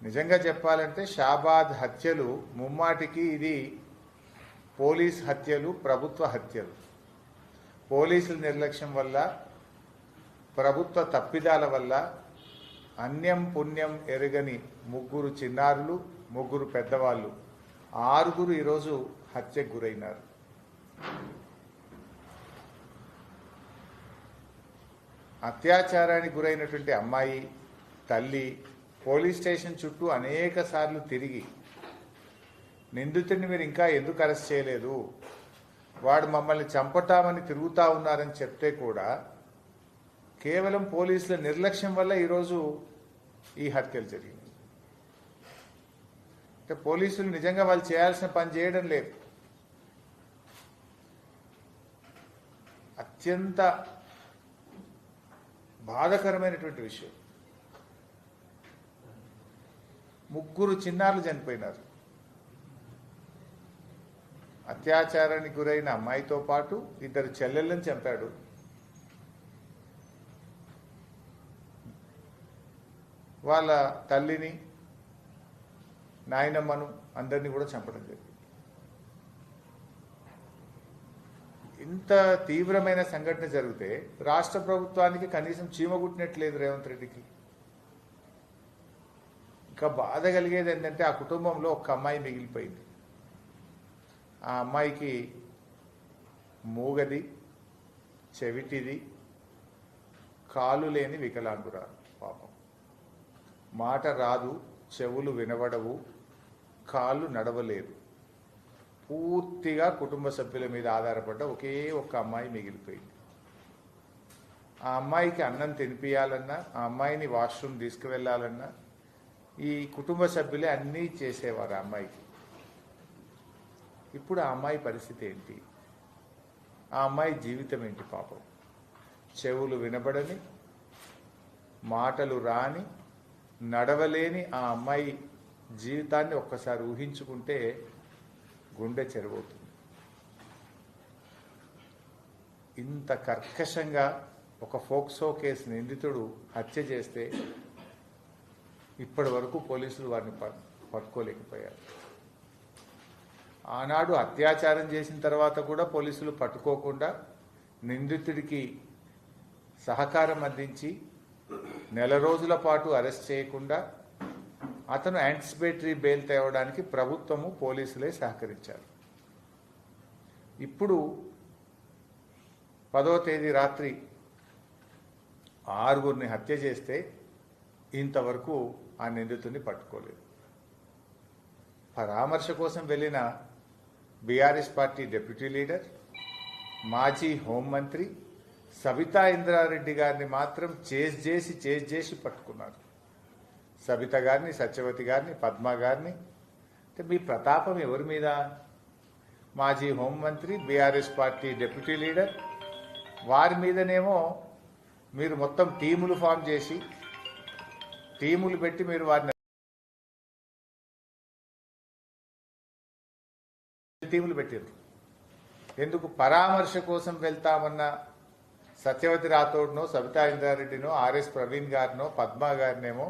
నిజంగా చెప్పాలంటే షాబాద్ హత్యలు ముమ్మాటికి ఇది పోలీస్ హత్యలు, ప్రభుత్వ హత్యలు. పోలీసుల నిర్లక్ష్యం వల్ల, ప్రభుత్వ తప్పిదాల వల్ల అన్యం పుణ్యం ఎరగని ముగ్గురు చిన్నారులు, ముగ్గురు పెద్దవాళ్ళు, ఆరుగురు ఈరోజు హత్యకు గురైనారు. అత్యాచారానికి గురైనటువంటి అమ్మాయి తల్లి పోలీస్ స్టేషన్ చుట్టూ అనేక సార్లు తిరిగి నిందితుడిని మీరు ఇంకా ఎందుకు అరెస్ట్ చేయలేదు, వాడు మమ్మల్ని చంపటామని తిరుగుతూ ఉన్నారని చెప్తే కూడా కేవలం పోలీసుల నిర్లక్ష్యం వల్ల ఈరోజు ఈ హత్యలు జరిగింది. అంటే పోలీసులు నిజంగా వాళ్ళు చేయాల్సిన పని చేయడం లేదు. అత్యంత బాధాకరమైనటువంటి విషయం. ముగ్గురు చిన్నారులు చనిపోయినారు. అత్యాచారానికి గురైన అమ్మాయితో పాటు ఇద్దరు చెల్లెళ్ళని చంపాడు. వాళ్ళ తల్లిని, నాయనమ్మను అందరినీ కూడా చంపడం జరిగింది. ఇంత తీవ్రమైన సంఘటన జరిగితే రాష్ట్ర ప్రభుత్వానికి కనీసం చీమగుట్టినట్లేదు రేవంత్ రెడ్డికి. ఇంకా బాధ కలిగేది ఏంటంటే ఆ కుటుంబంలో ఒక్క అమ్మాయి మిగిలిపోయింది. ఆ అమ్మాయికి మూగది, చెవిటిది, కాలు లేని వికలాంగురాలు. పాపం మాట రాదు, చెవులు వినబడవు, కాళ్ళు నడవలేదు. పూర్తిగా కుటుంబ సభ్యుల మీద ఆధారపడ్డ ఒకే ఒక్క అమ్మాయి మిగిలిపోయింది. ఆ అమ్మాయికి అన్నం తినిపియాలన్నా, ఆ అమ్మాయిని వాష్రూమ్ తీసుకువెళ్ళాలన్నా ఈ కుటుంబ సభ్యులే అన్నీ చేసేవారు ఆ అమ్మాయికి. ఇప్పుడు ఆ అమ్మాయి పరిస్థితి ఏంటి? ఆ అమ్మాయి జీవితం ఏంటి? పాపం చెవులు వినబడని, మాటలు రాని, నడవలేని ఆ అమ్మాయి జీవితాన్ని ఒక్కసారి ఊహించుకుంటే గుండె చెరువవుతుంది. ఇంత కర్కశంగా ఒక ఫోక్సో కేసు నిందితుడు హత్య చేస్తే ఇప్పటి వరకు పోలీసులు వారిని పట్టుకోలేకపోయారు. ఆనాడు అత్యాచారం చేసిన తర్వాత కూడా పోలీసులు పట్టుకోకుండా నిందితుడికి సహకారం అందించి నెల రోజుల పాటు అరెస్ట్ చేయకుండా అతను యాంటిసిపేటరీ బెయిల్ తేవడానికి ప్రభుత్వము, పోలీసులే సహకరించారు. ఇప్పుడు 10వ తేదీ రాత్రి 6గురిని హత్య చేస్తే ఇంతవరకు ఆ నిందితుడిని పట్టుకోలేదు. పరామర్శ కోసం వెళ్ళిన బీఆర్ఎస్ పార్టీ డిప్యూటీ లీడర్, మాజీ హోంమంత్రి సబితా ఇంద్రారెడ్డి గారిని మాత్రం చేజ్ చేసి పట్టుకున్నారు. సబిత గారిని, సత్యవతి గారిని, పద్మ గారిని. అంటే మీ ప్రతాపం ఎవరి మీద? మాజీ హోంమంత్రి, బీఆర్ఎస్ పార్టీ డిప్యూటీ లీడర్, వారి మీదనేమో మీరు మొత్తం టీములు ఫామ్ చేసి, టీములు పెట్టి మీరు వారిని టీములు పెట్టారు. ఎందుకు? పరామర్శ కోసం వెళ్తామన్న సత్యవతి రాథోడ్నో, సబితా ఇంద్రారెడ్డినో, ఆర్ఎస్ ప్రవీణ్ గారినో, పద్మ గారినేమో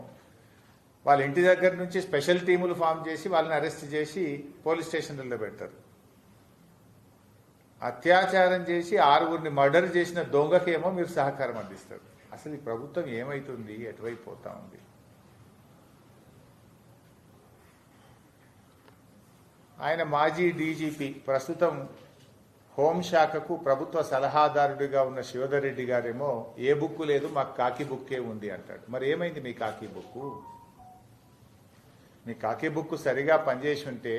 వాళ్ళ ఇంటి దగ్గర నుంచి స్పెషల్ టీములు ఫామ్ చేసి వాళ్ళని అరెస్ట్ చేసి పోలీస్ స్టేషన్లలో పెడతారు. అత్యాచారం చేసి 6గురిని మర్డర్ చేసిన దొంగకేమో మీరు సహకారం అందిస్తారు. అసలు ఈ ప్రభుత్వం ఏమైతుంది? ఎటువైపు పోతా ఉంది? ఆయన మాజీ డీజీపీ, ప్రస్తుతం హోంశాఖకు ప్రభుత్వ సలహాదారుడిగా ఉన్న శివధర్ రెడ్డి గారేమో ఏ బుక్కు లేదు, మాకు కాకి బుక్కే ఉంది అంటాడు. మరి ఏమైంది మీ కాకి బుక్కు? మీ కాకి బుక్కు సరిగా పనిచేసి ఉంటే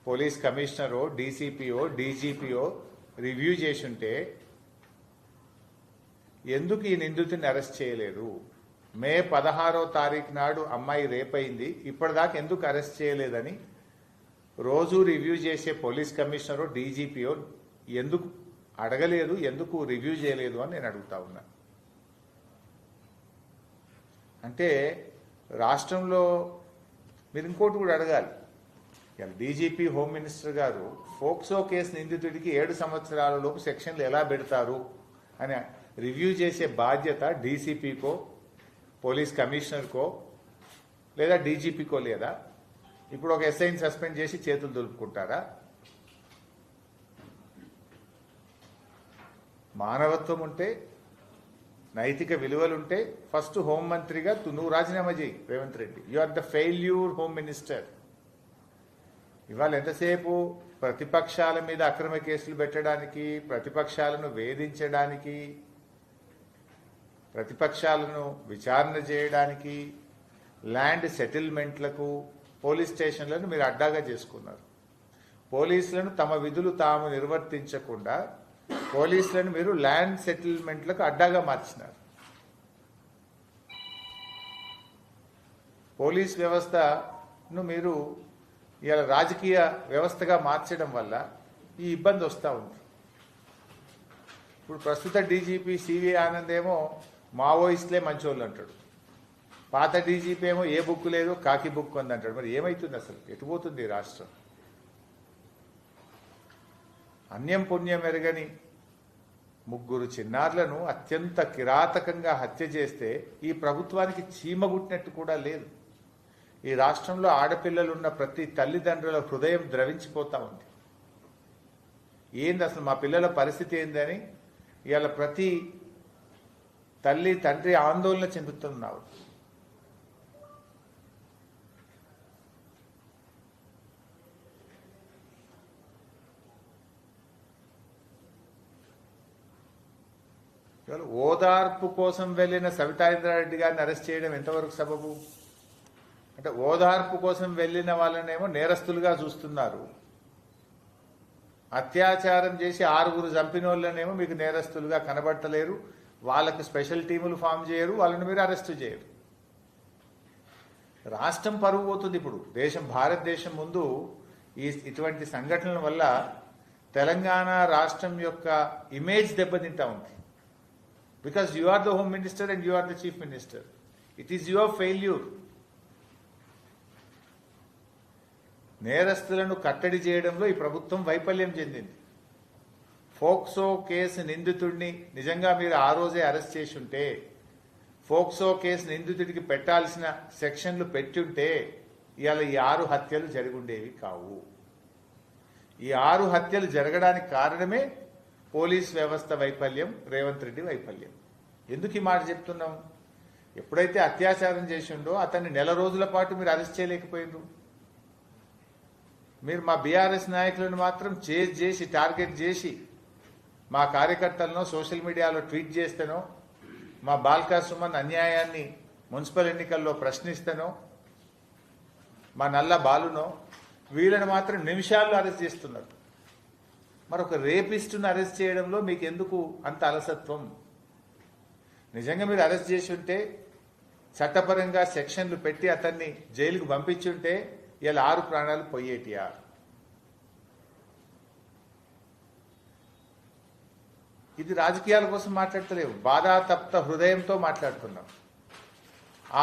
పోలీస్ కమిషనరో, డీసీపీఓ, డీజీపీఓ రివ్యూ చేసి ఉంటే ఎందుకు ఈ నిందితుడిని అరెస్ట్ చేయలేదు? మే 16వ తారీఖు నాడు అమ్మాయి రేప్ అయింది, ఇప్పటిదాకా ఎందుకు అరెస్ట్ చేయలేదని రోజు రివ్యూ చేసే పోలీస్ కమిషనరో, డీజీపీఓ ఎందుకు అడగలేదు, ఎందుకు రివ్యూ చేయలేదు అని నేను అడుగుతా ఉన్నా. అంటే రాష్ట్రంలో మీరు ఇంకోటి కూడా అడగాలి. డీజీపీ, హోమ్ మినిస్టర్ గారు ఫోక్సో కేసు నిందితుడికి 7 సంవత్సరాల లోపు సెక్షన్లు ఎలా పెడతారు అని రివ్యూ చేసే బాధ్యత డీసీపీకో, పోలీస్ కమిషనర్కో, లేదా డీజీపీకో లేదా? ఇప్పుడు ఒక ఎస్ఐని సస్పెండ్ చేసి చేతులు దులుపుకుంటారా? మానవత్వం ఉంటే, నైతిక విలువలుంటే ఫస్ట్ హోంమంత్రిగా నువ్వు రాజీనామా చేయి Revanth Reddy. You are the failure home minister. ఇవాళ ఎంతసేపు ప్రతిపక్షాల మీద అక్రమ కేసులు పెట్టడానికి, ప్రతిపక్షాలను వేధించడానికి, ప్రతిపక్షాలను విచారణ చేయడానికి, ల్యాండ్ సెటిల్మెంట్లకు పోలీస్ స్టేషన్లను మీరు అడ్డాగా చేసుకున్నారు. పోలీసులను తమ విధులు తాము నిర్వర్తించకుండా పోలీసులను మీరు ల్యాండ్ సెటిల్మెంట్లకు అడ్డాగా మార్చినారు. పోలీస్ వ్యవస్థను మీరు ఇలా రాజకీయ వ్యవస్థగా మార్చడం వల్ల ఈ ఇబ్బంది వస్తూ ఉంది. ఇప్పుడు ప్రస్తుత డీజీపీ సివి ఆనంద్ ఏమో మావోయిస్టులే మంచోళ్ళు అంటాడు. పాత డీజీపీ ఏమో ఏ బుక్ లేదు, కాకి బుక్ ఉంది అంటాడు. మరి ఏమవుతుంది అసలు? ఎటుపోతుంది రాష్ట్రం? అన్యం పుణ్యం ఎరగని ముగ్గురు చిన్నారులను అత్యంత కిరాతకంగా హత్య చేస్తే ఈ ప్రభుత్వానికి చీమగుట్టినట్టు కూడా లేదు. ఈ రాష్ట్రంలో ఆడపిల్లలున్న ప్రతి తల్లిదండ్రుల హృదయం ద్రవించిపోతా ఉంది. ఏంది అసలు మా పిల్లల పరిస్థితి ఏందని ఇవాళ ప్రతి తల్లి తండ్రి ఆందోళన చెందుతున్నారు. ఓదార్పు కోసం వెళ్ళిన సబితా ఇంద్రారెడ్డి గారిని అరెస్ట్ చేయడం ఎంతవరకు సబబు? అంటే ఓదార్పు కోసం వెళ్ళిన వాళ్ళనేమో నేరస్తులుగా చూస్తున్నారు, అత్యాచారం చేసి 6 చంపిన వాళ్ళనేమో మీకు నేరస్తులుగా కనబడతలేరు, వాళ్ళకు స్పెషల్ టీములు ఫామ్ చేయరు, వాళ్ళని మీరు అరెస్టు చేయరు. రాష్ట్రం పరువు పోతుంది. ఇప్పుడు భారతదేశం ముందు ఇటువంటి సంఘటనల వల్ల తెలంగాణ రాష్ట్రం యొక్క ఇమేజ్ దెబ్బతింటా ఉంది. Because you are the Home Minister and you are the Chief Minister. It is your failure. నేరస్తులను కట్టడి చేయడంలో ఈ ప్రభుత్వం వైఫల్యం చెందింది. ఫోక్సో కేసు నిందితుడిని నిజంగా మీరు ఆ రోజే అరెస్ట్ చేసి ఉంటే, ఫోక్సో కేసు నిందితుడికి పెట్టాల్సిన సెక్షన్లు పెట్టుంటే ఇవాళ ఈ 6 హత్యలు జరుగుండేవి కావు. ఈ 6 హత్యలు జరగడానికి కారణమే పోలీస్ వ్యవస్థ వైఫల్యం, రేవంత్ రెడ్డి వైఫల్యం. ఎందుకు ఈ మాట చెప్తున్నాం? ఎప్పుడైతే అత్యాచారం చేసిండో అతన్ని నెల రోజుల పాటు మీరు అరెస్ట్ చేయలేకపోయినరు. మీరు మా బీఆర్ఎస్ నాయకులను మాత్రం చేసి టార్గెట్ చేసి మా కార్యకర్తలను సోషల్ మీడియాలో ట్వీట్ చేస్తేనో, మా బాల్కా సుమన్ అన్యాయాన్ని మున్సిపల్ ఎన్నికల్లో ప్రశ్నిస్తేనో, మా నల్ల బాలునో వీళ్ళని మాత్రం నిమిషాల్లో అరెస్ట్ చేస్తున్నారు. మరొక రేపిస్టును అరెస్ట్ చేయడంలో మీకు ఎందుకు అంత అలసత్వం? నిజంగా మీరు అరెస్ట్ చేసి ఉంటే, చట్టపరంగా సెక్షన్లు పెట్టి అతన్ని జైలుకు పంపించుంటే ఇలా 6 ప్రాణాలు పోయేటియా? ఇది రాజకీయాల కోసం మాట్లాడతలేవు, బాధాతప్త హృదయంతో మాట్లాడుతున్నాం.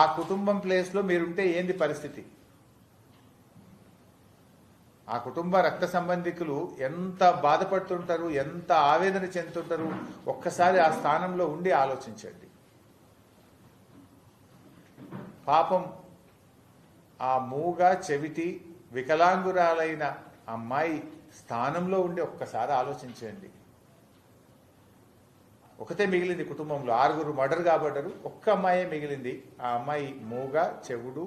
ఆ కుటుంబం ప్లేస్లో మీరుంటే ఏంది పరిస్థితి? ఆ కుటుంబ రక్త సంబంధికులు ఎంత బాధపడుతుంటారు, ఎంత ఆవేదన చెందుతుంటారు? ఒక్కసారి ఆ స్థానంలో ఉండి ఆలోచించండి. పాపం ఆ మూగ చెవిటి వికలాంగురాలైన అమ్మాయి స్థానంలో ఉండి ఒక్కసారి ఆలోచించండి. ఒకటే మిగిలింది కుటుంబంలో, 6 మర్డర్ కాబడ్డారు, ఒక్క అమ్మాయే మిగిలింది. ఆ అమ్మాయి మూగ, చెవుడు,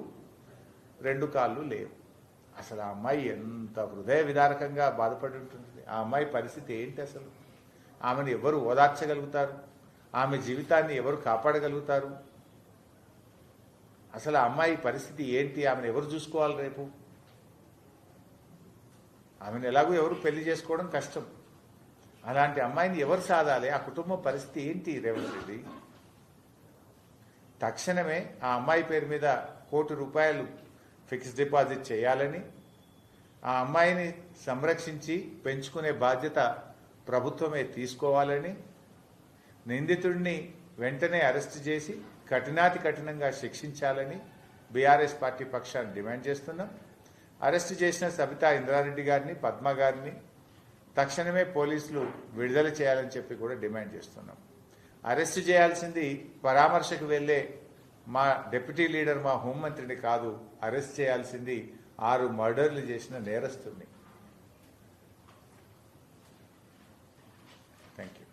2 కాళ్ళు లేవు. అసలు ఆ అమ్మాయి ఎంత హృదయ విదారకంగా బాధపడి ఉంటుంది. ఆ అమ్మాయి పరిస్థితి ఏంటి అసలు? ఆమెను ఎవరు ఓదార్చగలుగుతారు? ఆమె జీవితాన్ని ఎవరు కాపాడగలుగుతారు? అసలు ఆ అమ్మాయి పరిస్థితి ఏంటి? ఆమెను ఎవరు చూసుకోవాలి రేపు? ఆమెను ఎలాగో ఎవరు పెళ్లి చేసుకోవడం కష్టం. అలాంటి అమ్మాయిని ఎవరు సాధాలి? ఆ కుటుంబం పరిస్థితి ఏంటి రేవంత్ రెడ్డి? తక్షణమే ఆ అమ్మాయి పేరు మీద ₹1 కోటి ఫిక్స్డ్ డిపాజిట్ చేయాలని, ఆ అమ్మాయిని సంరక్షించి పెంచుకునే బాధ్యత ప్రభుత్వమే తీసుకోవాలని, నిందితుడిని వెంటనే అరెస్టు చేసి కఠినాతి కఠినంగా శిక్షించాలని బీఆర్ఎస్ పార్టీ పక్షాన్ని డిమాండ్ చేస్తున్నాం. అరెస్టు చేసిన సబితా ఇంద్రారెడ్డి గారిని, పద్మ గారిని తక్షణమే పోలీసులు విడుదల చేయాలని చెప్పి కూడా డిమాండ్ చేస్తున్నాం. అరెస్టు చేయాల్సింది పరామర్శకు వెళ్లే మా డిప్యూటీ లీడర్ మా హోంమంత్రిని కాదు అరెస్ట్ చేయాల్సింది 6 మర్డర్లు చేసిన నేరస్తుని. Thank you.